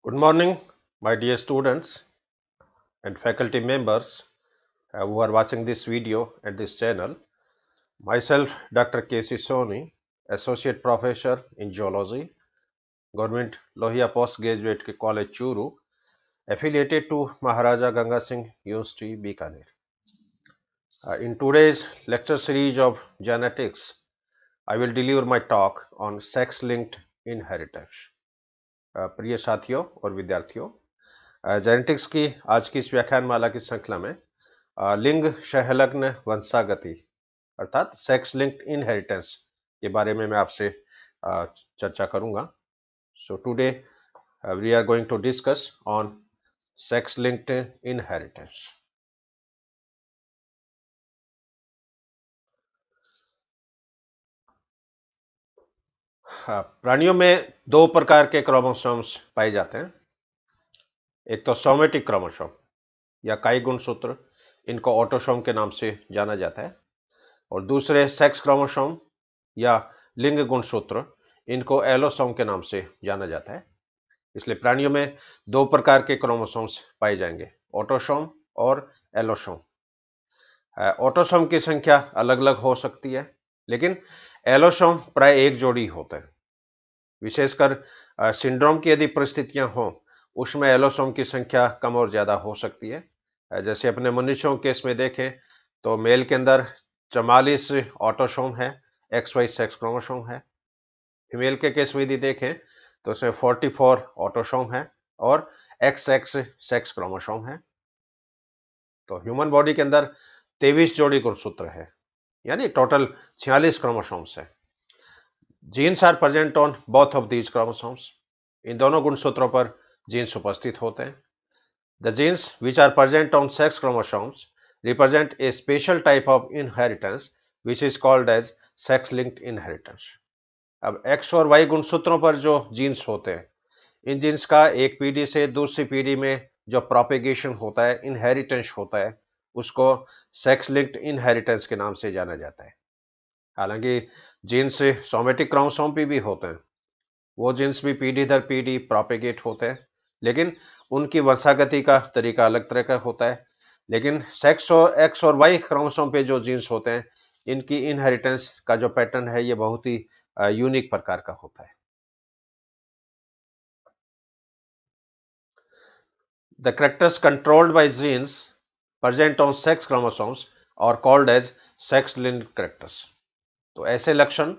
Good morning, my dear students and faculty members who are watching this video at this channel. Myself, Dr. K.C. Soni, Associate Professor in Geology, Government Lohia Postgraduate College Churu, affiliated to Maharaja Ganga Singh University, Bikaner. In today's lecture series of genetics, I will deliver my talk on sex-linked inheritance. प्रिय साथियों और विद्यार्थियों, genetics की आज की इस व्याख्यान माला की श्रृंखला में लिंग सहलग्न वंशागति अर्थात सेक्स लिंक्ड इनहेरिटेंस के बारे में मैं आपसे चर्चा करूंगा. So today we are going to discuss on sex linked inheritance. प्राणियों में दो प्रकार के क्रोमोसोम्स पाए जाते हैं. एक तो सोमेटिक क्रोमोसोम या काई गुणसूत्र, इनको ऑटोसोम के नाम से जाना जाता है, और दूसरे सेक्स क्रोमोसोम या लिंग गुणसूत्र, इनको एलोसोम के नाम से जाना जाता है. इसलिए प्राणियों में दो प्रकार के क्रोमोसोम्स पाए जाएंगे, ऑटोसोम और एलोसोम. ऑटोसोम की संख्या अलग अलग हो सकती है, लेकिन एलोसोम प्राय एक जोड़ी होते हैं. विशेषकर सिंड्रोम की यदि परिस्थितियां हों, उसमें एलोसोम की संख्या कम और ज्यादा हो सकती है. जैसे अपने मनुष्यों के केस में देखें तो मेल के अंदर 44 ऑटोसोम है, XY सेक्स क्रोमोसोम है. फीमेल के केस में यदि देखें तो उसमें 44 ऑटोसोम है और XX सेक्स क्रोमोसोम है. तो ह्यूमन बॉडी के अंदर 23 जोड़ी गुणसूत्र है, यानी टोटल 46 क्रोमोसोम्स है. Genes are present on both of these chromosomes. इन दोनों गुणसूत्रों पर जीन्स उपस्थित होते हैं. The genes which are present on sex chromosomes represent a special type of inheritance which is called as sex linked inheritance. अब X और Y गुणसूत्रों पर जो जीन्स होते हैं, इन जीन्स का एक पीढ़ी से दूसरी पीढ़ी में जो प्रोपेगेशन होता है, इनहेरिटेंस होता है, उसको सेक्स लिंक्ड इनहेरिटेंस के नाम से जाना जाता है. हालांकि जीन्स सोमेटिक क्रोमोसोम पे भी होते हैं, वो जीन्स भी पीढ़ी दर पीढ़ी प्रोपेगेट होते हैं, लेकिन उनकी वंशागति का तरीका अलग तरह का होता है. लेकिन X और Y क्रोमोसोम पे जो जीन्स होते हैं, इनकी इनहेरिटेंस का जो पैटर्न है, ये बहुत ही यूनिक प्रकार का होता है. The characters controlled by genes present on sex chromosomes are called as sex-linked characters. तो ऐसे लक्षण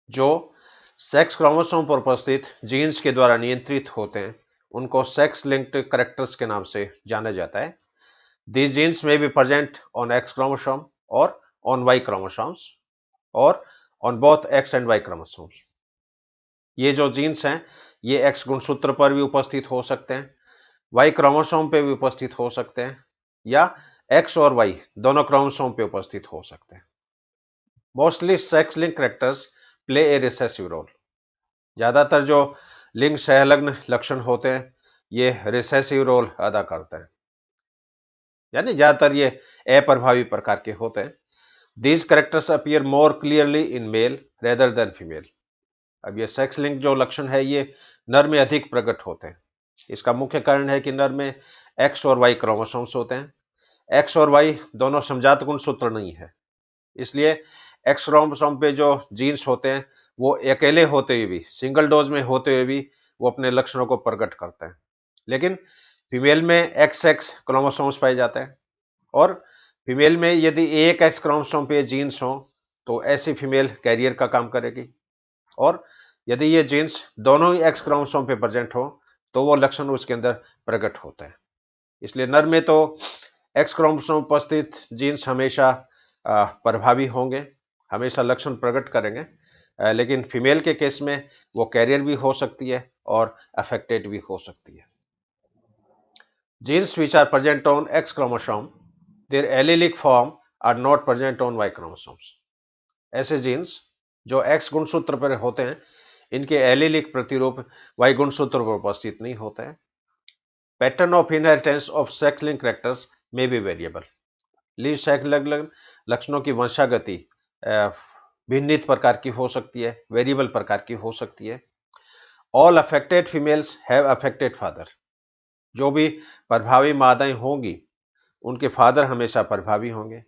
जो सेक्स क्रोमोसोम पर उपस्थित जीन्स के द्वारा नियंत्रित होते हैं, उनको सेक्स लिंक्ड कैरेक्टर्स के नाम से जाना जाता है. These genes may be present on X chromosome or on Y chromosomes or on both X and Y chromosomes. ये जो जीन्स हैं, ये X गुणसूत्र पर भी उपस्थित हो सकते हैं, Y क्रोमोसोम पे भी उपस्थित हो सकते हैं, या X और Y दोनों क्रोमोसोम पे उपस्थित हो सकते हैं. Mostly sex link characters play a recessive role. ज्यादातर जो लिंग सहलग्न लक्षण होते हैं, ये रिसेसिव रोल अदा करते हैं, यानी ज्यादातर ये अप्रभावी प्रकार के होते हैं. These characters appear more clearly in male rather than female. अब ये सेक्स लिंक जो लक्षण है, ये नर में अधिक प्रकट होते हैं. इसका मुख्य कारण है कि नर में X और Y क्रोमोसोम्स होते हैं. X और Y दोनों समजात गुणसूत्र नहीं है, इसलिए X क्रोमोसोम पे जो जीन्स होते हैं, वो अकेले होते हुए भी, सिंगल डोज में होते हुए भी, वो अपने लक्षणों को प्रकट करते हैं. लेकिन फीमेल में XX क्रोमोसोम्स पाए जाते हैं, और फीमेल में यदि एक X क्रोमोसोम पे जीन्स हो तो ऐसी फीमेल कैरियर का काम करेगी, और यदि ये जीन्स दोनों ही X क्रोमोसोम पे प्रेजेंट हो तो वो लक्षण उसके अंदर प्रकट होता है. इसलिए नर में तो X क्रोमोसोम उपस्थित जीन्स हमेशा प्रभावी होंगे, हमेशा लक्षण प्रकट करेंगे, लेकिन फीमेल के केस में वो कैरियर भी हो सकती है और अफेक्टेड भी हो सकती है. Genes which are present on X chromosome, their allelic form are not present on Y chromosomes. ऐसे जीन्स जो X गुणसूत्र पर होते हैं, इनके एलिलिक प्रतिरूप Y गुणसूत्र पर उपस्थित नहीं होते हैं. Pattern of inheritance of sex link characters में बी वेरिएबल. लीज सेक्स लक्षणों की वंशागति भिन्नित प्रकार की हो सकती है, वेरिएबल प्रकार की हो सकती है. All affected females have affected father. जो भी प्रभावी मादाएं होंगी उनके फादर हमेशा प्रभावी होंगे।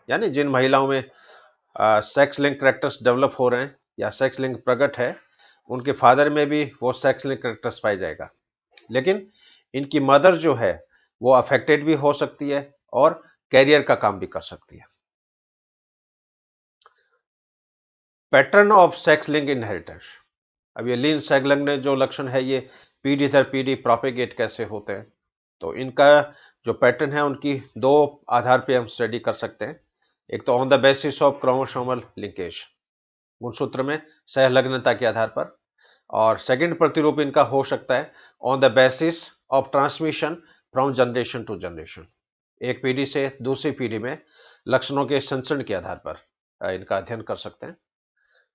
यानी जिन महिलाओं में सेक्स लिंक करेक्टर्स डेवलप हो रहे हैं या सेक्स लिंक प्रकट है, उनके फादर में भी वो सेक्स लिंक करेक्टर्स पाया जाएगा। लेकिन इनकी मदर जो है वो अफेक्टेड भी हो सकती है और कैरियर का काम भी कर सकती है। Pattern of sex link inheritance. अब ये लिन संलग्न जो लक्षण है ये पीढ़ी दर पीढ़ी प्रोपेगेट कैसे होते हैं, तो इनका जो पैटर्न है उनकी दो आधार पे हम स्टडी कर सकते हैं। एक तो on the basis of chromosomal linkage, गुणसूत्र में सहलग्नता के आधार पर, और सेकंड प्रतिरूप इनका हो सकता है on the basis of transmission from generation to generation, एक पीढ़ी से दूसरी पीढ़ी में लक्षणों के संचरण के आधार पर इनका अध्ययन कर सकते हैं।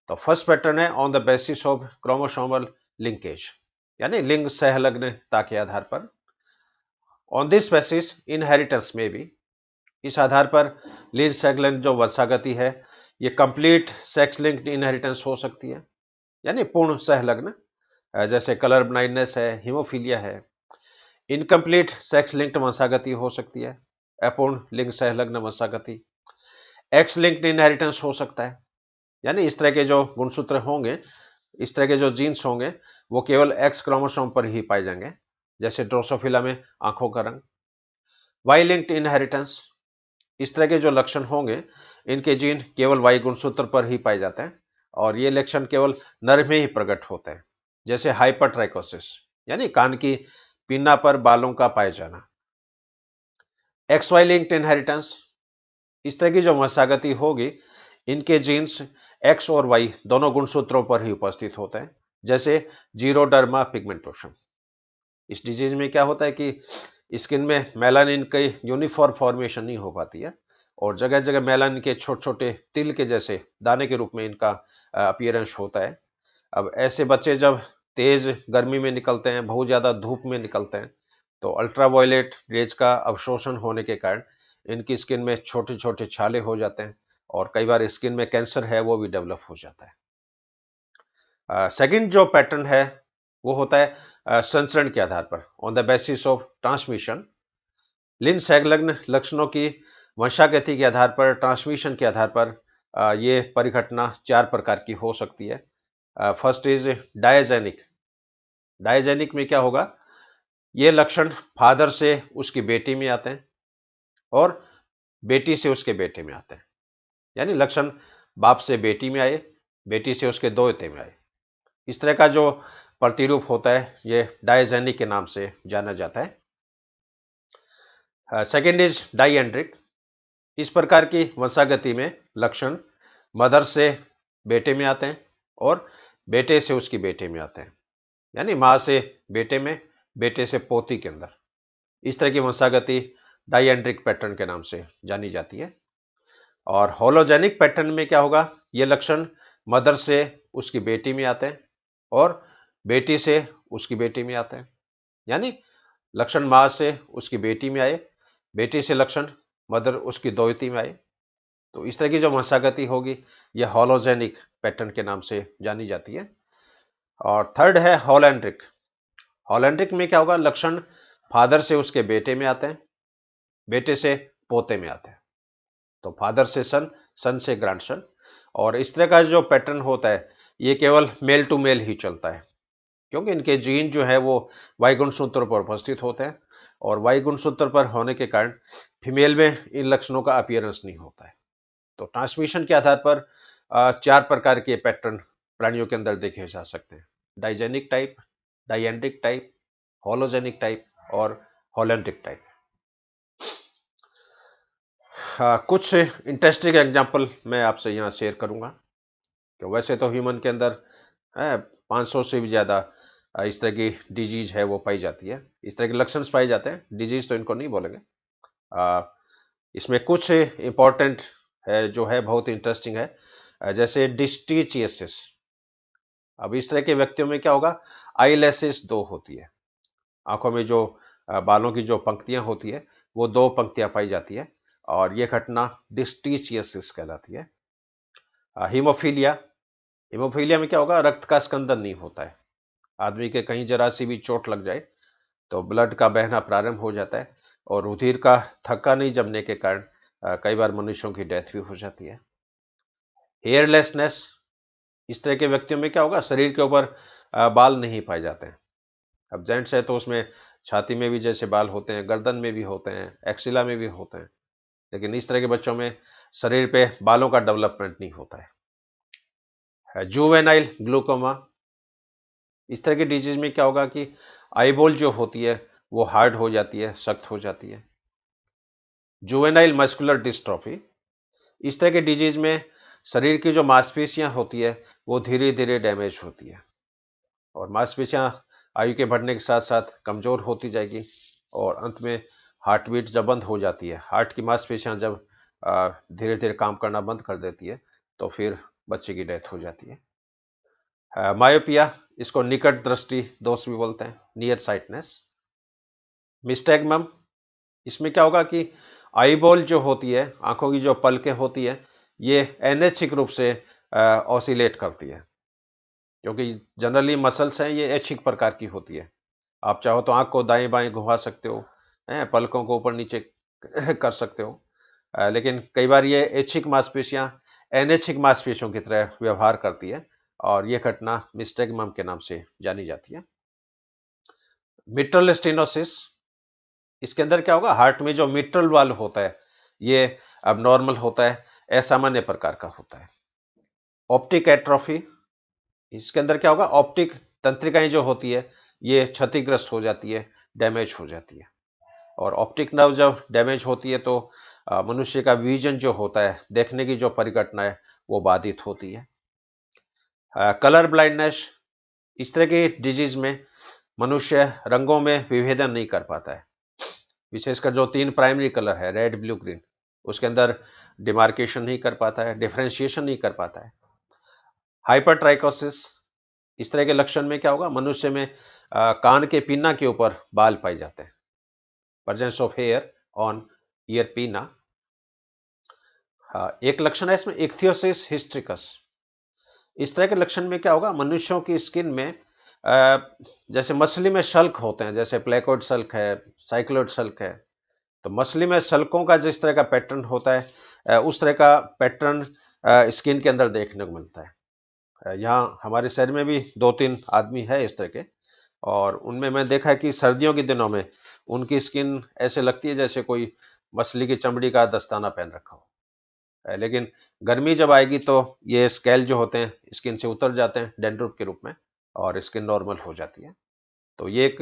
तो फर्स्ट पैटर्न है on the basis of chromosomal linkage, यानी लिंग सहलग्नता के आधार पर। ऑन दिस बेसिस इनहेरिटेंस में भी, इस आधार पर लिंग सहलग्न जो वंशागति है ये कंप्लीट सेक्स लिंक्ड इनहेरिटेंस हो सकती है, यानी पूर्ण सहलग्न, जैसे कलर ब्लाइंडनेस है, हीमोफीलिया है। इनकम्प्लीट सेक्स लिंक्ड वंशागति हो सकती है, अपूर्ण लिंग सहलग्न वंशागति। एक्स लिंक्ड इनहेरिटेंस हो सकता है, यानी इस तरह के जो गुणसूत्र होंगे, इस तरह के जो जीन्स होंगे वो केवल एक्स क्रोमोसोम पर ही पाए जाएंगे, जैसे ड्रोसोफिला में आंखों का रंग। वाई लिंक्ड इनहेरिटेंस, इस तरह के जो लक्षण होंगे इनके जीन केवल वाई गुणसूत्र पर ही पाए जाते हैं और ये लक्षण केवल नर में ही प्रकट होते हैं, जैसे हाइपरट्राइकोसिस, यानी कान की पिन्ना पर बालों का पाया जाना। एक्स वाई लिंक्ड इनहेरिटेंस, इस तरह की जो वंशागति होगी इनके जीन्स एक्स और वाई दोनों गुणसूत्रों पर ही उपस्थित होते हैं, जैसे जीरोडर्मा पिगमेंटोसम। इस डिजीज में क्या होता है कि स्किन में मेलानिन की यूनिफॉर्म फॉर्मेशन नहीं हो पाती है और जगह जगह मेलानिन के छोटे छोटे तिल के जैसे दाने के रूप में इनका अपीयरेंस होता है। अब ऐसे बच्चे जब तेज गर्मी में निकलते हैं, बहुत ज्यादा धूप में निकलते हैं, तो अल्ट्रावायलेट रेज का अवशोषण होने के कारण इनकी स्किन में छोटे छोटे छाले हो जाते हैं और कई बार स्किन में कैंसर है वो भी डेवलप हो जाता है। सेकंड जो पैटर्न है वो होता है संचरण के आधार पर, on the basis of transmission. लिन संलग्न लक्षणों की वंशागति के आधार पर, ट्रांसमिशन के आधार पर ये परिघटना चार प्रकार की हो सकती है। First is डायजेनिक। डायजेनिक में क्या होगा, ये लक्षण फादर से उसकी बेटी में आते हैं और बेटी से उसके बेटे में आते हैं, यानी लक्षण बाप से बेटी में आए, बेटी से उसके दोहते में आए। इस तरह का जो प्रतिरूप होता है ये डायजेनिक के नाम से जाना जाता है। Second is diandric. इस प्रकार की वंशागति में लक्षण मदर से बेटे में आते हैं और बेटे से उसकी बेटे में आते हैं, यानी माँ से बेटे में, बेटे से पोती के अंदर। इस तरह की वंशागति डाइएंड्रिक पैटर्न के नाम से जानी जाती है। और होलोजेनिक पैटर्न में क्या होगा, ये लक्षण मदर से उसकी बेटी में आते हैं और बेटी से उसकी बेटी में आते हैं, यानी लक्षण माँ से उसकी बेटी में आए, बेटी से लक्षण मदर उसकी दोहती में आए। तो इस तरह की जो वंशागति होगी यह होलोजेनिक पैटर्न के नाम से जानी जाती है। और थर्ड है होलैंड्रिक। होलैंड्रिक में क्या होगा, लक्षण फादर से उसके बेटे में आते हैं, बेटे से पोते में आते हैं, तो फादर से सन, सन से ग्रैंडसन। और इस तरह का जो पैटर्न होता है ये केवल मेल टू मेल ही चलता है, क्योंकि इनके जीन जो है वो वाई गुणसूत्र पर उपस्थित होते हैं और वाई गुणसूत्र पर होने के कारण फीमेल में इन लक्षणों का अपीयरेंस नहीं होता है। तो ट्रांसमिशन के आधार पर चार प्रकार के पैटर्न प्राणियों के अंदर देखे जा सकते हैं, डाइजेनिक टाइप, डाइएंड्रिक टाइप, होलोजेनिक टाइप और होलैंड्रिक टाइप। कुछ इंटरेस्टिंग एग्जांपल मैं आपसे यहाँ शेयर करूंगा कि वैसे तो ह्यूमन के अंदर 500 से भी ज़्यादा इस तरह की डिजीज है वो पाई जाती है, इस तरह के लक्षण पाए जाते हैं, डिजीज तो इनको नहीं बोलेंगे। इसमें कुछ इंपॉर्टेंट है जो है बहुत इंटरेस्टिंग है, जैसे डिस्टिचियसिस। अब इस तरह के व्यक्तियों में क्या होगा, आईलैशेस दो होती है, आंखों में जो बालों की जो पंक्तियां होती है वो दो पंक्तियां पाई जाती है और ये घटना डिस्टिचियसिस कहलाती है। हीमोफीलिया। हीमोफीलिया में क्या होगा, रक्त का स्कंदन नहीं होता है, आदमी के कहीं जरा सी भी चोट लग जाए तो ब्लड का बहना प्रारंभ हो जाता है और रुधिर का थक्का नहीं जमने के कारण कई बार मनुष्यों की डेथ भी हो जाती है। हेयरलेसनेस, इस तरह के व्यक्तियों में क्या होगा, शरीर के ऊपर बाल नहीं पाए जाते हैं। अब जेंट्स है तो उसमें छाती में भी जैसे बाल होते हैं, गर्दन में भी होते हैं, एक्सिला में भी होते हैं, लेकिन इस तरह के बच्चों में शरीर पे बालों का डेवलपमेंट नहीं होता है। जुवेनाइल ग्लूकोमा, इस तरह की डिजीज में क्या होगा कि आईबॉल जो होती है वो हार्ड हो जाती है, सख्त हो जाती है। जुवेनाइल मस्कुलर डिस्ट्रॉफी, इस तरह के डिजीज में शरीर की जो मांसपेशियां होती है वो धीरे धीरे डैमेज होती है और मांसपेशियां आयु के बढ़ने के साथ साथ कमजोर होती जाएगी और अंत में हार्ट बीट जब बंद हो जाती है, हार्ट की मांसपेशियां जब धीरे धीरे काम करना बंद कर देती है तो फिर बच्चे की डेथ हो जाती है। मायोपिया, इसको निकट दृष्टि दोष भी बोलते हैं, नियर साइटनेस। मिस्टैग्मम, इसमें क्या होगा कि आईबॉल जो होती है, आंखों की जो पलकें होती है, ये अनैच्छिक रूप से ऑसिलेट करती है, क्योंकि जनरली मसल्स हैं ये ऐच्छिक प्रकार की होती है। आप चाहो तो आंख को दाएं बाएं घुमा सकते हो, पलकों को ऊपर नीचे कर सकते हो, लेकिन कई बार ये ऐच्छिक मांसपेशियां अनैच्छिक मांसपेशियों की तरह व्यवहार करती है और यह घटना मिस्टेगमम के नाम से जानी जाती है। मिट्रल स्टेनोसिस, इसके अंदर क्या होगा, हार्ट में जो मिट्रल वाल्व होता है ये अब नॉर्मल होता है, असामान्य प्रकार का होता है। ऑप्टिक एट्रोफी, इसके अंदर क्या होगा, ऑप्टिक तंत्रिकाएं जो होती है ये क्षतिग्रस्त हो जाती है, डैमेज हो जाती है और ऑप्टिक नर्व जब डैमेज होती है तो मनुष्य का विजन जो होता है, देखने की जो परिघटना है वो बाधित होती है। कलर ब्लाइंडनेस, इस तरह की डिजीज में मनुष्य रंगों में विभेदन नहीं कर पाता है, विशेषकर जो 3 प्राइमरी कलर है, रेड ब्लू ग्रीन, उसके अंदर डिमार्केशन नहीं कर पाता है, डिफरेंशिएशन नहीं कर पाता है। हाइपरट्राइकोसिस, इस तरह के लक्षण में क्या होगा, मनुष्य में कान के पिन्ना के ऊपर बाल पाए जाते हैं, presence of hair on ear pinna. एक लक्षण है इसमें इक्थियोसिस हिस्ट्रिकस, इस तरह के लक्षण में क्या होगा, मनुष्यों की स्किन में जैसे मछली में शल्क होते हैं, जैसे प्लेकोइड शल्क है, साइक्लोइड शल्क है, तो मछली में शल्कों का जिस तरह का पैटर्न होता है उस तरह का पैटर्न स्किन के अंदर देखने को मिलता है। यहाँ हमारे शहर में भी 2-3 आदमी है इस तरह के, और उनमें मैं देखा है कि सर्दियों के दिनों में उनकी स्किन ऐसे लगती है जैसे कोई मछली की चमड़ी का दस्ताना पहन रखा हो, लेकिन गर्मी जब आएगी तो ये स्केल जो होते हैं स्किन से उतर जाते हैं डैंड्रुफ के रूप में और स्किन नॉर्मल हो जाती है। तो ये एक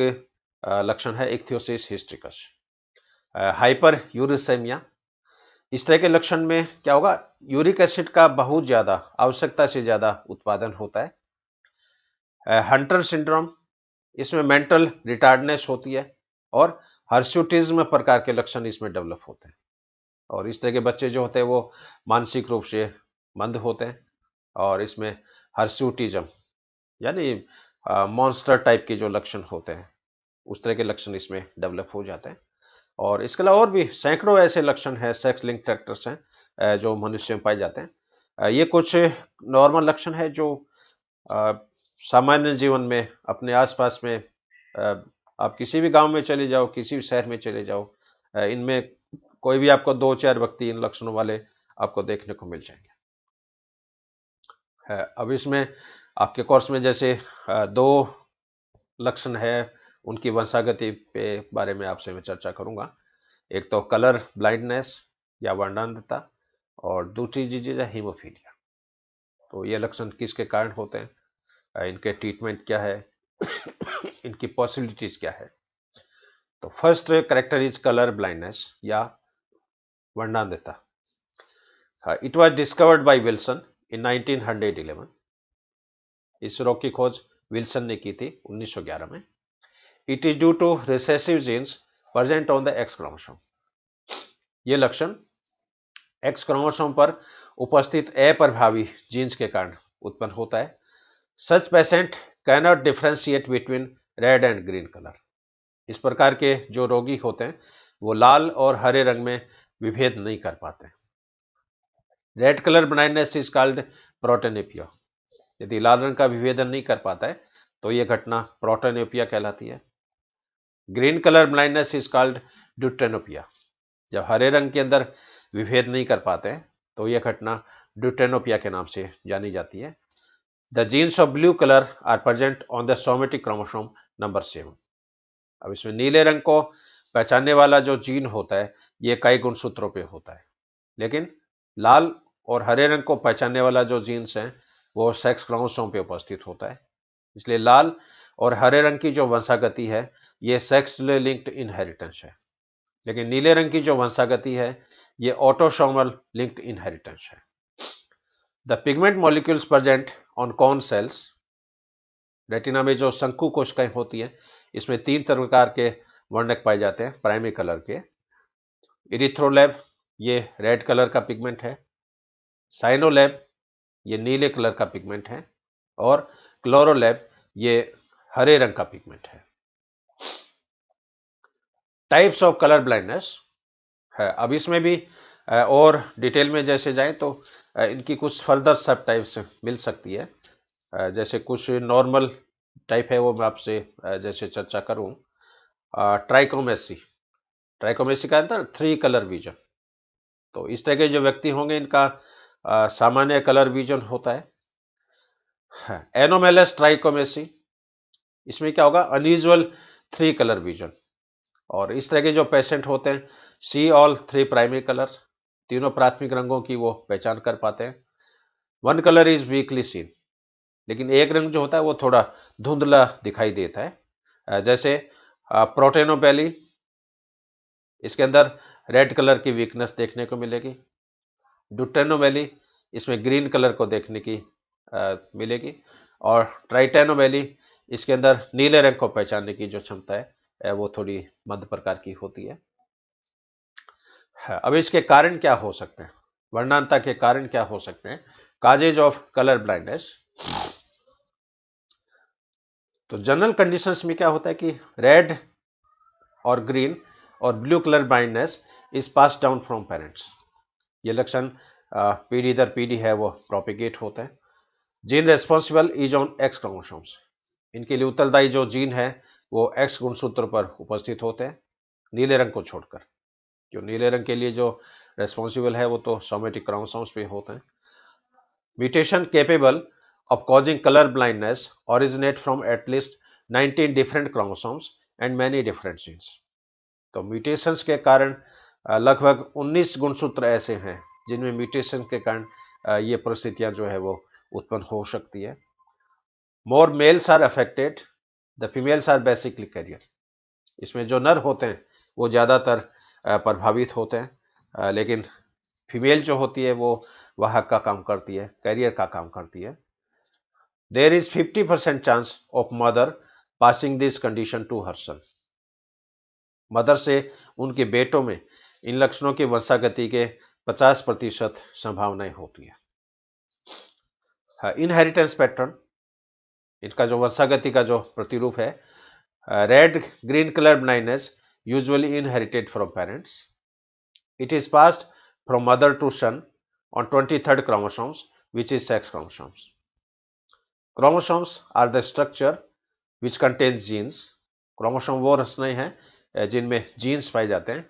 लक्षण है इक्थियोसिस हिस्ट्रिकस। हाइपर यूरिसेमिया, इस तरह के लक्षण में क्या होगा, यूरिक एसिड का बहुत ज्यादा, आवश्यकता से ज्यादा उत्पादन होता है। हंटर सिंड्रोम, इसमें मेंटल रिटार्डनेस होती है और हर्सुटिज्म प्रकार के लक्षण इसमें डेवलप होते हैं और इस तरह के बच्चे जो होते हैं वो मानसिक रूप से मंद होते हैं और इसमें हर्सुटिज्म यानी मॉन्स्टर टाइप के जो लक्षण होते हैं उस तरह के लक्षण इसमें डेवलप हो जाते हैं। और इसके अलावा और भी सैकड़ों ऐसे लक्षण हैं, सेक्स लिंक फैक्टर्स हैं जो मनुष्य में पाए जाते हैं। ये कुछ नॉर्मल लक्षण है जो अ, सामान्य जीवन में अपने आसपास में आप किसी भी गांव में चले जाओ, किसी भी शहर में चले जाओ, इनमें कोई भी आपको 2-4 व्यक्ति इन लक्षणों वाले आपको देखने को मिल जाएंगे। अब इसमें आपके कोर्स में जैसे 2 लक्षण है, उनकी वंशागति पे बारे में आपसे मैं चर्चा करूंगा। एक तो कलर ब्लाइंडनेस या वर्णांधता और दूसरी चीज है हीमोफीलिया। तो ये लक्षण किसके कारण होते हैं, इनके ट्रीटमेंट क्या है, इनकी पॉसिबिलिटीज क्या है। तो first character is colour blindness या वर्णांधता। It was discovered by Wilson in 1911। इस रोग की खोज विल्सन ने की थी 1911 में। It is due to recessive genes present on the X chromosome. ये लक्षण एक्स क्रोमोसोम पर उपस्थित अप्रभावी जीन्स के कारण उत्पन्न होता है। Such patient can not differentiate between red and green colour. इस प्रकार के जो रोगी होते हैं वो लाल और हरे रंग में विभेद नहीं कर पाते। Red colour blindness is called protanopia. यदि लाल रंग का विभेदन नहीं कर पाता है तो यह घटना प्रोटोनोपिया कहलाती है। Green colour blindness is called deuteranopia. जब हरे रंग के अंदर विभेद नहीं कर पाते हैं तो यह घटना ड्यूटेनोपिया के नाम से जानी जाती है। The genes of blue colour are present on the somatic chromosome number 7। अब इसमें नीले रंग को पहचानने वाला जो जीन होता है यह कई गुणसूत्रों पे होता है, लेकिन लाल और हरे रंग को पहचानने वाला जो जीन्स है वो सेक्स क्रोमोसोम पे उपस्थित होता है। इसलिए लाल और हरे रंग की जो वंशागति है ये सेक्स लिंक्ड इनहेरिटेंस है, लेकिन नीले रंग की जो वंशागति है ये ऑटोसोमल लिंक्ड इनहेरिटेंस है। The pigment molecules present on cone cells. Retina में जो शंकु कोशिकाएं होती हैं इसमें 3 प्रकार के वर्णक पाए जाते हैं प्राइमरी कलर के। इरिथ्रोलैब ये रेड कलर का पिगमेंट है, साइनोलैब ये नीले कलर का पिगमेंट है, और क्लोरोलैब ये हरे रंग का पिगमेंट है। टाइप्स ऑफ कलर ब्लाइंडनेस है। अब इसमें भी और डिटेल में जैसे जाए तो इनकी कुछ फर्दर सब टाइप्स मिल सकती है। जैसे कुछ नॉर्मल टाइप है वो मैं आपसे जैसे चर्चा करूं। ट्राइकोमेसी, ट्राइकोमेसी का अंदर 3 कलर विजन। तो इस तरह के जो व्यक्ति होंगे इनका सामान्य कलर विजन होता है। एनोमेलस ट्राइकोमेसी, इसमें क्या होगा, अनयूजुअल 3 कलर विजन। और इस तरह के जो पेशेंट होते हैं सी ऑल 3 प्राइमरी कलर्स, तीनों प्राथमिक रंगों की वो पहचान कर पाते हैं। 1 कलर इज वीकली सीन, लेकिन एक रंग जो होता है वो थोड़ा धुंधला दिखाई देता है। जैसे प्रोटेनोपेली, इसके अंदर रेड कलर की वीकनेस देखने को मिलेगी। ड्यूटेनोमेली, इसमें ग्रीन कलर को देखने की मिलेगी। और ट्राइटेनोमेली, इसके अंदर नीले रंग को पहचानने की जो क्षमता है वो थोड़ी मध्य प्रकार की होती है। अब इसके कारण क्या हो सकते हैं, वर्णांता के कारण क्या हो सकते हैं, काजेज ऑफ कलर ब्लाइंडनेस। तो जनरल कंडीशंस में क्या होता है कि रेड और ग्रीन और blue colour blindness is pass down from parents. ये लक्षण पीढ़ी दर पीढ़ी है वो प्रोपिगेट होता है। Gene responsible is on x chromosomes, इनके लिए उत्तरदायी जो जीन है वो एक्स गुणसूत्र पर उपस्थित होते हैं नीले रंग को छोड़कर। जो नीले रंग के लिए जो रेस्पॉन्सिबल है वो तो सोमेटिक क्रोमोसोम्स पे होते हैं। Mutation capable of causing color blindness originate from at least 19 different chromosomes and many different genes। तो म्यूटेशंस के कारण लगभग 19 गुणसूत्र ऐसे हैं जिनमें म्यूटेशन के कारण ये परिस्थितियां जो है वो उत्पन्न हो सकती है। More males are affected, the females are basically carrier. इसमें जो नर होते हैं वो ज्यादातर प्रभावित होते हैं, लेकिन फीमेल जो होती है वो वाहक का काम करती है, कैरियर का काम करती है। There is 50% chance of mother passing this condition to her son। Mother से उनके बेटों में इन लक्षणों की वंशागति के 50% संभावनाएं होती है। इनहेरिटेंस पैटर्न, इनका जो वंशागति का जो प्रतिरूप है, red green colour blindness usually inherited from parents. It is passed from mother to son on 23rd chromosomes which is sex chromosomes। Chromosomes are the structure which contains genes। Chromosome वो रचनाएं हैं जिनमें जीन्स पाए जाते हैं।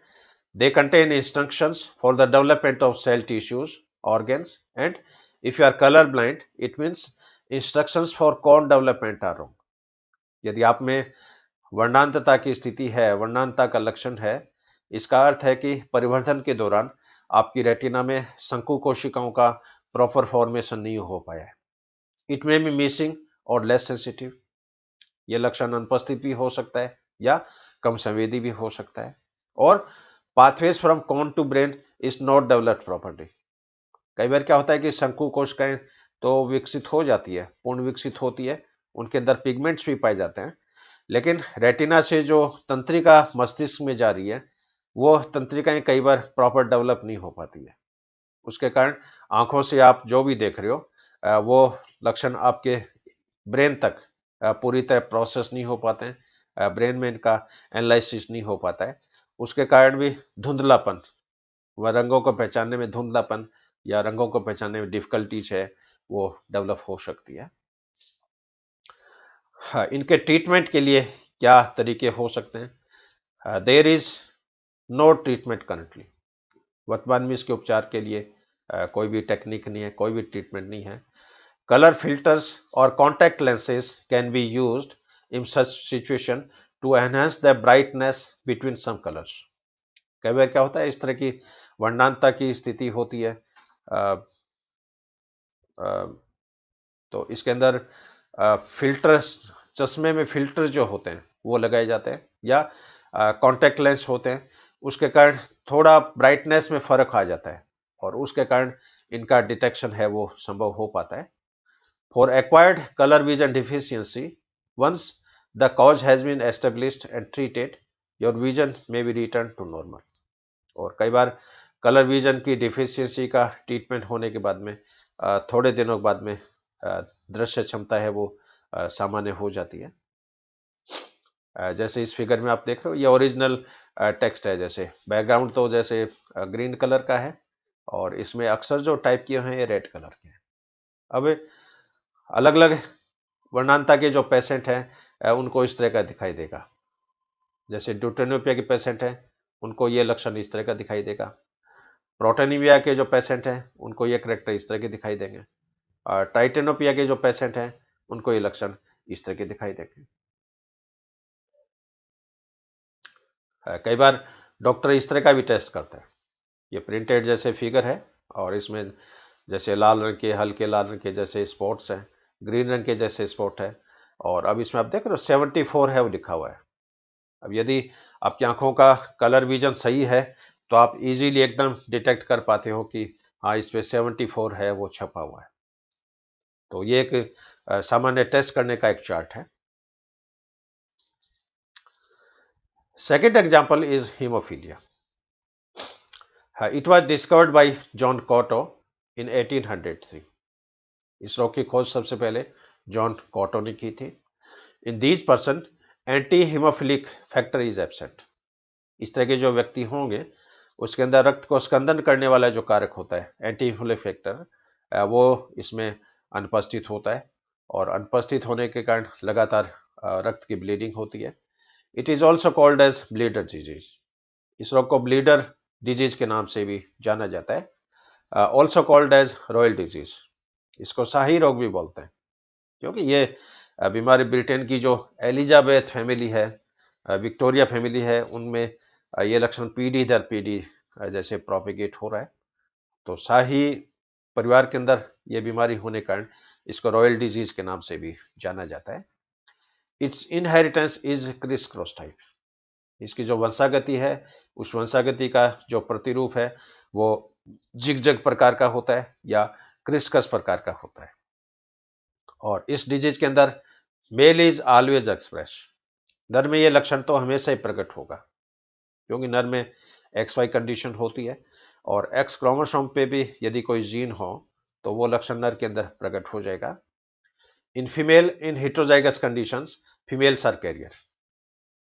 They contain instructions for the development of cell tissues, organs, and if you are color blind, it means instructions for cone development are wrong। यदि आप में वर्णांतता की स्थिति है, वर्णांतता का लक्षण है, इसका अर्थ है कि परिवर्धन के दौरान आपकी रेटिना में शंकु कोशिकाओं का प्रॉपर फॉर्मेशन नहीं हो पाया है। इट मे बी मिसिंग और लेस सेंसिटिव, यह लक्षण अनुपस्थित भी हो सकता है या कम संवेदी भी हो सकता है। और pathways from cone to brain is not developed properly. कई बार क्या होता है कि शंकु कोशिकाएं तो विकसित हो जाती है, पूर्ण विकसित होती है, उनके अंदर पिगमेंट्स भी पाए जाते हैं, लेकिन रेटिना से जो तंत्रिका मस्तिष्क में जा रही है वो तंत्रिकाएं कई बार प्रॉपर डेवलप नहीं हो पाती है। उसके कारण आंखों से आप जो भी देख रहे हो वो लक्षण आपके ब्रेन तक पूरी तरह प्रोसेस नहीं हो पाते हैं, ब्रेन में इनका एनालिसिस नहीं हो पाता है। उसके कारण भी धुंधलापन व रंगों को पहचानने में धुंधलापन या रंगों को पहचानने में डिफिकल्टीज है वो डेवलप हो सकती है। हाँ, इनके ट्रीटमेंट के लिए क्या तरीके हो सकते हैं? There is no treatment currently. वर्तमान में इसके उपचार के लिए कोई भी टेक्निक नहीं है, कोई भी ट्रीटमेंट नहीं है। कलर फिल्टर्स और contact lenses can be used in such situation to enhance the brightness between some colours. कई बार क्या होता है, इस तरह की वर्णांता की स्थिति होती है, अ, अ, तो इसके अंदर फिल्टर, चश्मे में फिल्टर जो होते हैं वो लगाए जाते हैं, या कॉन्टैक्ट लेंस होते हैं, उसके कारण थोड़ा ब्राइटनेस में फर्क आ जाता है और उसके कारण इनका डिटेक्शन है वो संभव हो पाता है। For acquired colour vision deficiency, once the cause has been established and treated, your vision may be return to normal. और कई बार कलर विजन की डिफिशियंसी का ट्रीटमेंट होने के बाद में थोड़े दिनों बाद में दृश्य क्षमता है वो सामान्य हो जाती है। जैसे इस फिगर में आप देख रहे हो, ये ओरिजिनल टेक्स्ट है। जैसे बैकग्राउंड तो जैसे ग्रीन कलर का है और इसमें अक्षर जो टाइप किए हैं ये रेड कलर के हैं। अब अलग अलग वर्णांता के जो पेशेंट हैं उनको इस तरह का दिखाई देगा। जैसे ड्यूटेनोपिया के पेशेंट हैं उनको ये लक्षण इस तरह का दिखाई देगा। प्रोटोनीमिया के जो पेशेंट हैं उनको ये करेक्टर इस तरह के दिखाई देंगे। और टाइटेनोपिया के जो पेशेंट हैं उनको ये लक्षण इस तरह के दिखाई देंगे। कई बार डॉक्टर इस तरह का भी टेस्ट करते हैं। ये प्रिंटेड जैसे फिगर है और इसमें जैसे लाल रंग के, हल्के लाल रंग के जैसे स्पॉट्स हैं, ग्रीन रंग के जैसे स्पॉट है, और अब इसमें आप देख रहे हो 74 है वो लिखा हुआ है। अब यदि आपकी आंखों का कलर विजन सही है तो आप इजीली एकदम डिटेक्ट कर पाते हो कि हाँ इस पे 74 है वो छपा हुआ है। तो ये एक सामान्य टेस्ट करने का एक चार्ट है। Second example is haemophilia. It was discovered by John Cotto in 1803। इस रोग की खोज सबसे पहले जॉन कॉटो ने की थी। In these person anti haemophilic factor is absent. इस तरह के जो व्यक्ति होंगे उसके अंदर रक्त को स्कंदन करने वाला जो कारक होता है एंटी हीमोफिलिक फैक्टर, वो इसमें अनुपस्थित होता है और अनुपस्थित होने के कारण लगातार रक्त की ब्लीडिंग होती है। It is also called as bleeder disease. इस रोग को ब्लीडर डिजीज के नाम से भी जाना जाता है। Also called as royal disease. इसको शाही रोग भी बोलते हैं क्योंकि ये बीमारी ब्रिटेन की जो एलिजाबेथ फैमिली है, विक्टोरिया फैमिली है, उनमें ये लक्षण पीढ़ी दर पीढ़ी जैसे प्रोपिगेट हो रहा है। तो शाही परिवार के अंदर ये बीमारी होने के कारण इसको रॉयल डिजीज के नाम से भी जाना जाता है। It's inheritance is criss cross type. इसकी जो वंशागति है उस वंशागति का जो प्रतिरूप है वो जिगजग प्रकार का होता है या क्रिसकस प्रकार का होता है। और इस डिजीज के अंदर मेल इज ऑलवेज एक्सप्रेस। नर में ये लक्षण तो हमेशा ही प्रकट होगा क्योंकि नर में एक्स वाई कंडीशन होती है और एक्स क्रोमोसोम पे भी यदि कोई जीन हो तो वो लक्षण नर के अंदर प्रकट हो जाएगा। In female in heterozygous conditions females are carrier.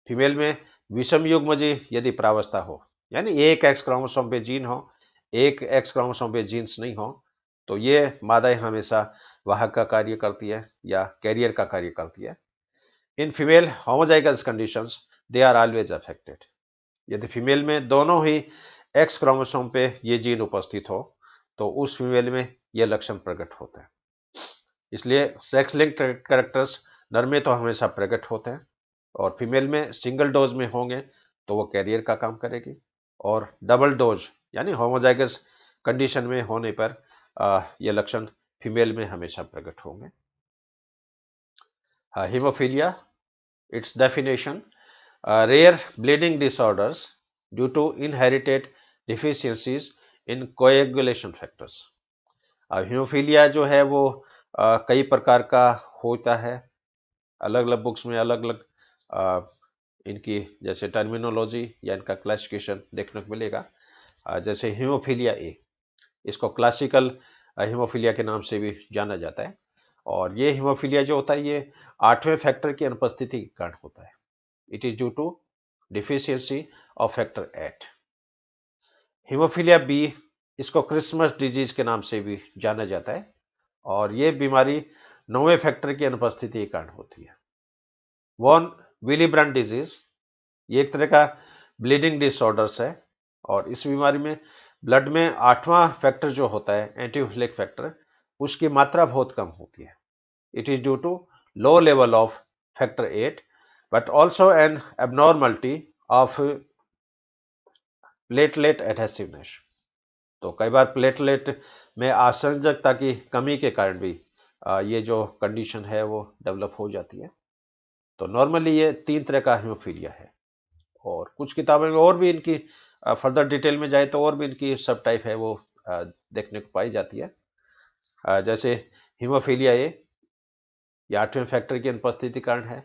Female में विषम युग्मजी यदि प्रावस्था हो, यानी एक एक्स क्रोमोसोम पे जीन हो, एक एक्स क्रोमोसोम पे जीन्स नहीं हो, तो ये मादाएं हमेशा वाहक का कार्य करती है या कैरियर का कार्य करती है। In female homozygous conditions they are always affected. यदि फीमेल में दोनों ही एक्स क्रोमोसोम पे ये जीन उपस्थित हो तो उस फीमेल में ये लक्षण प्रकट होता है। इसलिए सेक्स लिंक कैरेक्टर्स नर में तो हमेशा प्रकट होते हैं और फीमेल में सिंगल डोज में होंगे तो वो कैरियर का काम करेगी, और डबल डोज यानी होमोजाइगस कंडीशन में होने पर ये लक्षण फीमेल में हमेशा प्रकट होंगे। Haemophilia, its definition, rare bleeding disorders due to inherited deficiencies in coagulation factors। अब हीमोफीलिया जो है वो कई प्रकार का होता है। अलग अलग बुक्स में अलग अलग इनकी जैसे टर्मिनोलॉजी या इनका क्लासिफिकेशन देखने को मिलेगा। जैसे हीमोफीलिया ए, इसको क्लासिकल हीमोफीलिया के नाम से भी जाना जाता है और ये हीमोफीलिया जो होता है ये 8वें फैक्टर की अनुपस्थिति के कारण होता है। It is due to deficiency of factor 8। Haemophilia B, इसको क्रिसमस डिजीज के नाम से भी जाना जाता है और ये बीमारी 9वें फैक्टर की अनुपस्थिति के कारण होती है। वॉन विलीब्रंड डिजीज, ये एक तरह का ब्लीडिंग डिसऑर्डर्स है, और इस बीमारी में ब्लड में 8वां फैक्टर जो होता है एंटीफिलिक फैक्टर, उसकी मात्रा बहुत कम होती है। It is due to low level of factor 8, but also an abnormality of platelet adhesiveness. तो कई बार प्लेटलेट में आसंजकता की कमी के कारण भी ये जो कंडीशन है वो डेवलप हो जाती है। तो नॉर्मली ये 3 तरह का हीमोफीलिया है, और कुछ किताबों में और भी इनकी फर्दर डिटेल में जाए तो और भी इनकी सब टाइप है वो देखने को पाई जाती है। जैसे हीमोफीलिया ए, ये 8वें फैक्टर की अनुपस्थिति कारण है।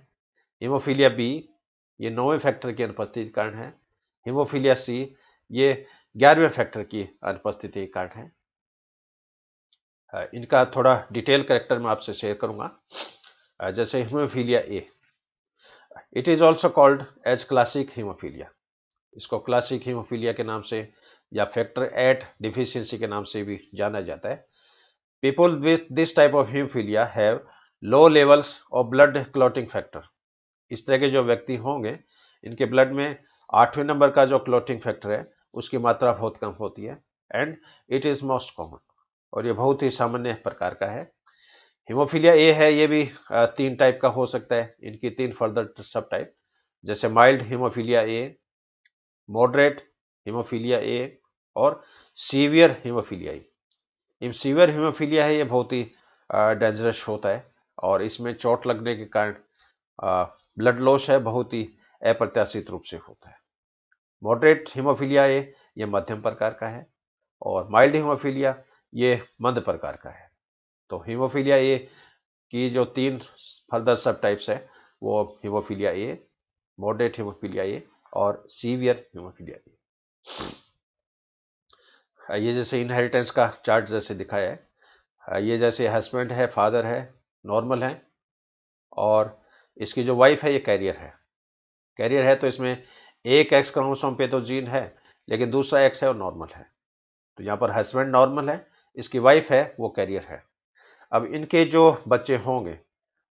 हीमोफीलिया बी, ये 9वें फैक्टर की अनुपस्थिति कारण है। हीमोफीलिया सी, ये 11वें फैक्टर की अनुपस्थिति के कारण है। इनका थोड़ा डिटेल कैरेक्टर मैं आपसे शेयर करूंगा। जैसे haemophilia A, it is also called as classic haemophilia. इसको क्लासिक हीमोफीलिया के नाम से या फैक्टर 8 डिफिशियंसी के नाम से भी जाना जाता है। People with this type of haemophilia have low levels of blood clotting factor. इस तरह के जो व्यक्ति होंगे, इनके ब्लड में 8वें नंबर का जो क्लॉटिंग फैक्टर है उसकी मात्रा बहुत कम होती है, and it is most common, और ये बहुत ही सामान्य प्रकार का है। हीमोफीलिया ए है, ये भी 3 टाइप का हो सकता है। इनकी 3 फर्दर सब टाइप, जैसे mild haemophilia A, moderate haemophilia A, और सीवियर हीमोफीलिया ए। ये सीवियर हीमोफीलिया है, ये बहुत ही डेंजरस होता है, और इसमें चोट लगने के कारण ब्लड लॉस है बहुत ही अप्रत्याशित रूप से होता है। मॉडरेट हीमोफीलिया ए, ये मध्यम प्रकार का है, और माइल्ड हीमोफीलिया ये मंद प्रकार का है। तो हीमोफीलिया ए की जो 3 फर्दर सब टाइप्स है वो haemophilia A, moderate haemophilia A, और सीवियर हीमोफीलिया ए। ये जैसे इनहेरिटेंस का चार्ट जैसे दिखाया है, ये जैसे हस्बैंड है, फादर है, नॉर्मल है, और इसकी जो वाइफ है ये कैरियर है। कैरियर है तो इसमें एक एक्स क्रोमोसोम पे तो जीन है, लेकिन दूसरा एक्स है और नॉर्मल है। तो यहाँ पर हस्बैंड नॉर्मल है, इसकी वाइफ है वो कैरियर है। अब इनके जो बच्चे होंगे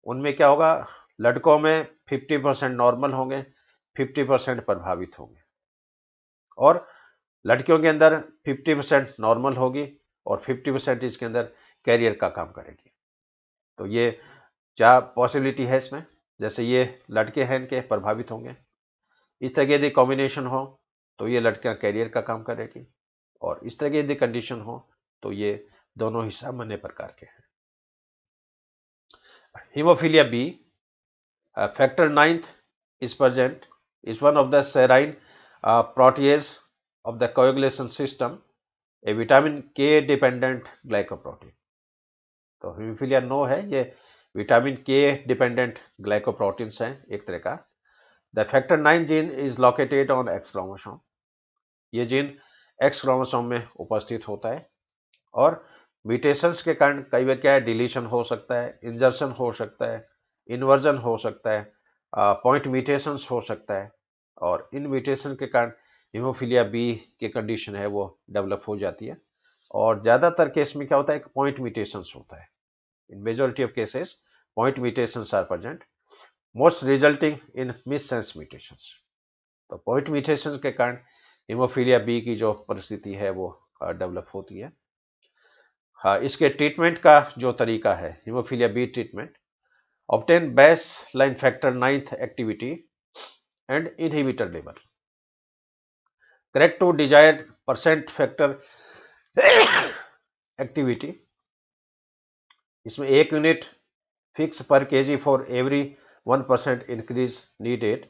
उनमें क्या होगा, लड़कों में 50% नॉर्मल होंगे, 50% प्रभावित होंगे, और लड़कियों के अंदर 50% नॉर्मल होगी और 50% इसके अंदर कैरियर का काम करेगी। तो ये क्या पॉसिबिलिटी है इसमें, जैसे ये लड़के हैं इनके प्रभावित होंगे, इस तरह की यदि कॉम्बिनेशन हो तो ये लड़कियां कैरियर का काम करेगी, और इस तरह की यदि कंडीशन हो तो ये दोनों ही सामान्य प्रकार के हैं। Haemophilia B, factor 9 is present, is one of the serine protease of the coagulation system, a vitamin K dependent glycoprotein। तो हीमोफीलिया नो है, ये विटामिन के डिपेंडेंट ग्लाइकोप्रोटीन्स हैं एक तरह का। The factor 9 gene is located on x chromosome, ये gene x chromosome में उपस्थित होता है, और म्यूटेशंस के कारण कई बार क्या है, डिलीशन हो सकता है, इंजर्शन हो सकता है, इन्वर्जन हो सकता है, पॉइंट म्यूटेशंस हो सकता है, और इन म्यूटेशन के कारण हीमोफीलिया बी की कंडीशन है वो डेवलप हो जाती है। और ज़्यादातर केस में क्या होता है, पॉइंट म्यूटेशंस होता है। In majority of cases point mutations are present, most resulting in missense mutations. तो पॉइंट म्यूटेशंस के कारण हीमोफीलिया बी की जो परिस्थिति है वो डेवलप होती है। हाँ, इसके ट्रीटमेंट का जो तरीका है haemophilia B treatment, obtain base line factor 9th activity and inhibitor level, correct to desired percent factor activity. इसमें 1 unit fix per KG for every 1% increase needed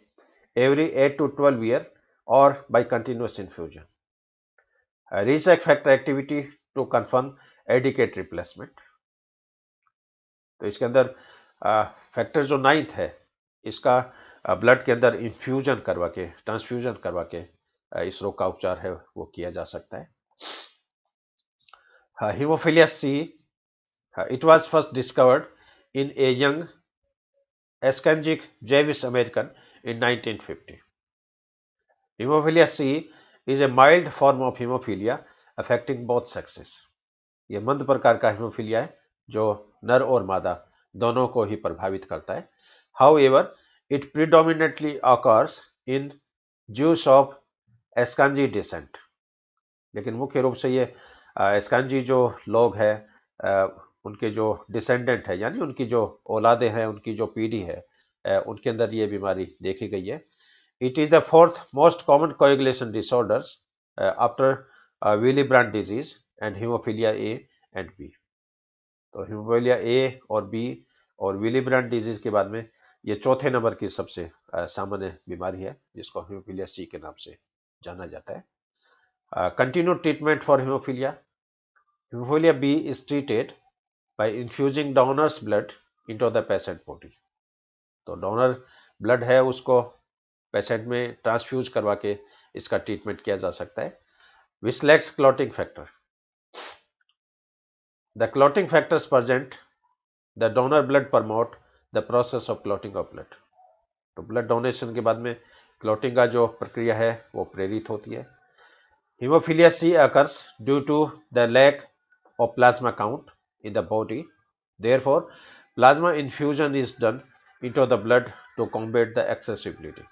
every 8 to 12 year or by continuous infusion. Recheck factor activity to confirm adequate replacement। तो इसके अंदर factor जो 9th है इसका blood के अंदर infusion करवा के, ट्रांसफ्यूजन करवा के इस रोग का उपचार है वो किया जा सकता है। Haemophilia C, it was first discovered in a young Ashkenazic Jewish American in 1950। Hemophilia C is a mild form of hemophilia affecting both sexes। ये मंद प्रकार का हीमोफीलिया है जो नर और मादा दोनों को ही प्रभावित करता है। However, It predominantly occurs in Jews of Ashkenazi descent, लेकिन मुख्य रूप से ये एस्कांजी जो लोग हैं उनके जो डिसेंडेंट है यानी उनकी जो औलादे हैं, उनकी जो पीढ़ी है, उनके अंदर ये बीमारी देखी गई है। It is the fourth most common coagulation disorders after Willebrand disease and haemophilia A and B. तो हीमोफीलिया ए और बी और विली ब्रांड डिजीज के बाद में ये चौथे नंबर की सबसे सामान्य बीमारी है, जिसको हीमोफीलिया सी के नाम से जाना जाता है। Continued treatment for hemophilia. Hemophilia B is treated by infusing donor's blood into the patient body. तो डोनर ब्लड है उसको पेशेंट में ट्रांसफ्यूज करवा के इसका ट्रीटमेंट किया जा सकता है। Which lacks clotting factor. The clotting factors present the donor blood promote the process of clotting of blood. तो ब्लड डोनेशन के बाद में क्लॉटिंग का जो प्रक्रिया है वो प्रेरित होती है। Hemophilia C occurs due to the lack of plasma count in the body. Therefore, plasma infusion is done into the blood to combat the excessive bleeding.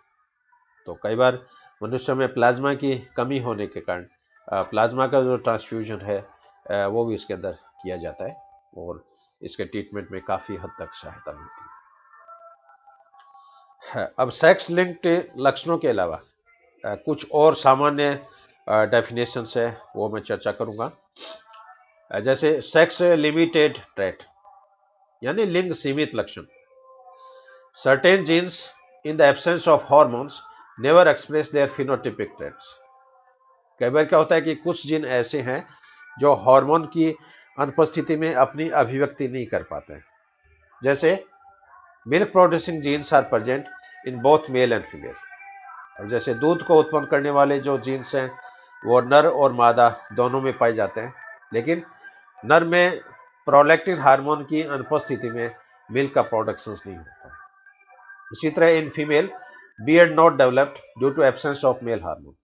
तो कई बार मनुष्य में प्लाज्मा की कमी होने के कारण प्लाज्मा का जो ट्रांसफ्यूजन है वो भी इसके अंदर किया जाता है और इसके ट्रीटमेंट में काफ़ी हद तक सहायता मिलती है। अब सेक्स लिंक्ड लक्षणों के अलावा कुछ और सामान्य डेफिनेशंस है वो मैं चर्चा करूंगा। जैसे सेक्स लिमिटेड ट्रेट यानी लिंग सीमित लक्षण। Certain jeans in the absence of hormones never express their phenotypic traits. कई बार क्या होता है कि कुछ जीन ऐसे हैं जो हार्मोन की अनुपस्थिति में अपनी अभिव्यक्ति नहीं कर पाते हैं। जैसे milk producing genes are present in both male and female. और जैसे दूध को उत्पन्न करने वाले जो जीन्स हैं वो नर और मादा दोनों में पाए जाते हैं, लेकिन नर में प्रोलैक्टिन हार्मोन की अनुपस्थिति में मिल्क का प्रोडक्शन नहीं होता है। इसी तरह in female beard not developed due to absence of male hormone.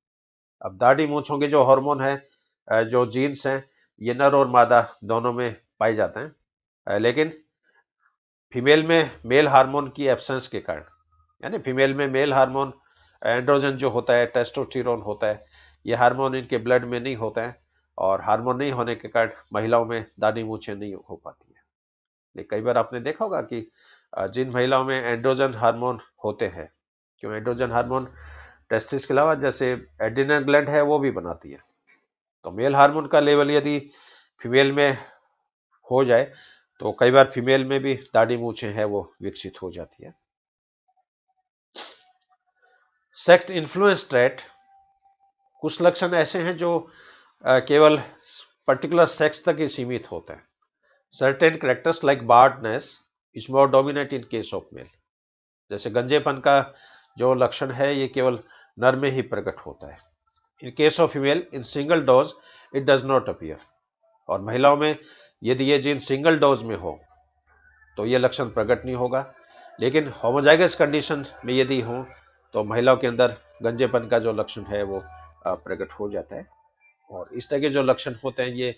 अब दाढ़ी मूंछों के जो हार्मोन है, जो जीन्स हैं, ये नर और मादा दोनों में पाए जाते हैं, लेकिन फीमेल में मेल हार्मोन की एब्सेंस के कारण, यानी फीमेल में मेल हार्मोन एंड्रोजन जो होता है, टेस्टोस्टेरोन होता है, ये हार्मोन इनके ब्लड में नहीं होता है और हार्मोन नहीं होने के कारण महिलाओं में दाढ़ी मूछें नहीं हो पाती है। लेकिन कई बार आपने देखा होगा कि जिन महिलाओं में एंड्रोजन हार्मोन होते हैं, क्यों एंड्रोजन हार्मोन टेस्टिस के अलावा जैसे एड्रिनल ग्लैंड है वो भी बनाती है, तो मेल हार्मोन का लेवल यदि फीमेल में हो जाए तो कई बार फीमेल में भी दाढ़ी मूछें हैं वो विकसित हो जाती है। सेक्स इन्फ्लुएंस ट्रेट, कुछ लक्षण ऐसे हैं जो केवल पर्टिकुलर सेक्स तक ही सीमित होते हैं। Certain characters like baldness is more dominate in case of male. जैसे गंजेपन का जो लक्षण है ये केवल नर में ही प्रकट होता है। In case of female in single dose it does not appear. और महिलाओं में यदि ये जीन सिंगल डोज में हो तो ये लक्षण प्रकट नहीं होगा, लेकिन होमोजाइगस कंडीशन में यदि हो तो महिलाओं के अंदर गंजेपन का जो लक्षण है वो प्रकट हो जाता है। और इस तरह के जो लक्षण होते हैं ये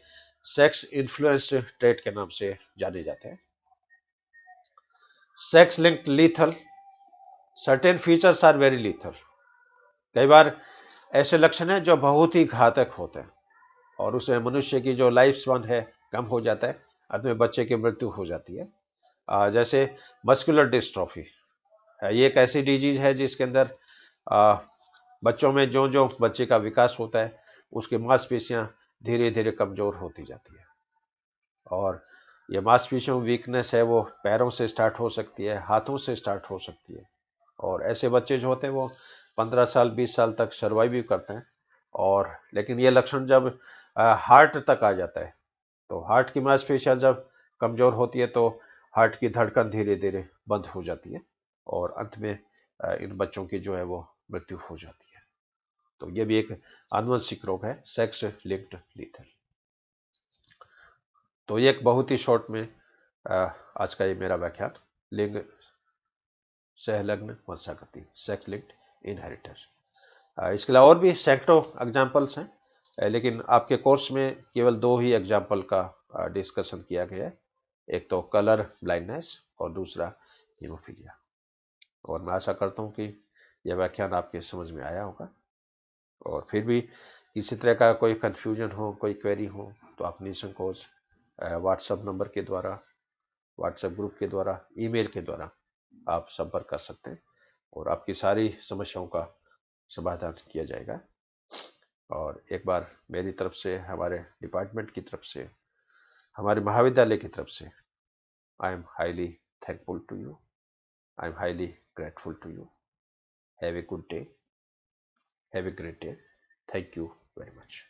सेक्स इन्फ्लुएंस्ड ट्रेट के नाम से जाने जाते हैं। Sex linked lethal, certain features are very lethal. कई बार ऐसे लक्षण हैं जो बहुत ही घातक होते हैं और उसमें मनुष्य की जो लाइफ स्पैन है कम हो जाता है, अंत में बच्चे की मृत्यु हो जाती है। जैसे मस्कुलर डिस्ट्रॉफी, ये एक ऐसी डिजीज है जिसके अंदर बच्चों में जो जो बच्चे का विकास होता है उसकी मांसपेशियां धीरे धीरे कमजोर होती जाती है और ये मांसपेशियों वीकनेस है वो पैरों से स्टार्ट हो सकती है, हाथों से स्टार्ट हो सकती है। और ऐसे बच्चे जो होते हैं वो 15 साल 20 साल तक सर्वाइव भी करते हैं। और लेकिन ये लक्षण जब हार्ट तक आ जाता है तो हार्ट की मांसपेशियां जब कमजोर होती है तो हार्ट की धड़कन धीरे धीरे बंद हो जाती है और अंत में इन बच्चों की जो है वो मृत्यु हो जाती है। तो ये भी एक आनुवंशिक रोग है, सेक्स लिंक्ड लीथल। तो ये एक बहुत ही शॉर्ट में आज का ये मेरा व्याख्यान लिंग सहलग्न वंशागति, सेक्स लिंक्ड इनहेरिटेंस। इसके अलावा और भी सैकड़ों एग्जाम्पल्स हैं, लेकिन आपके कोर्स में केवल 2 ही एग्जाम्पल का डिस्कशन किया गया है। एक तो कलर ब्लाइंडनेस और दूसरा हीमोफीलिया। और मैं आशा करता हूँ कि यह व्याख्यान आपके समझ में आया होगा। और फिर भी किसी तरह का कोई कन्फ्यूजन हो, कोई क्वेरी हो, तो आप निसंकोच व्हाट्सएप नंबर के द्वारा, व्हाट्सएप ग्रुप के द्वारा, ईमेल के द्वारा आप संपर्क कर सकते हैं और आपकी सारी समस्याओं का समाधान किया जाएगा। और एक बार मेरी तरफ से, हमारे डिपार्टमेंट की तरफ से, हमारे महाविद्यालय की तरफ से, I am highly thankful to you, I am highly grateful to you. Have a good day, have a great day. Thank you very much.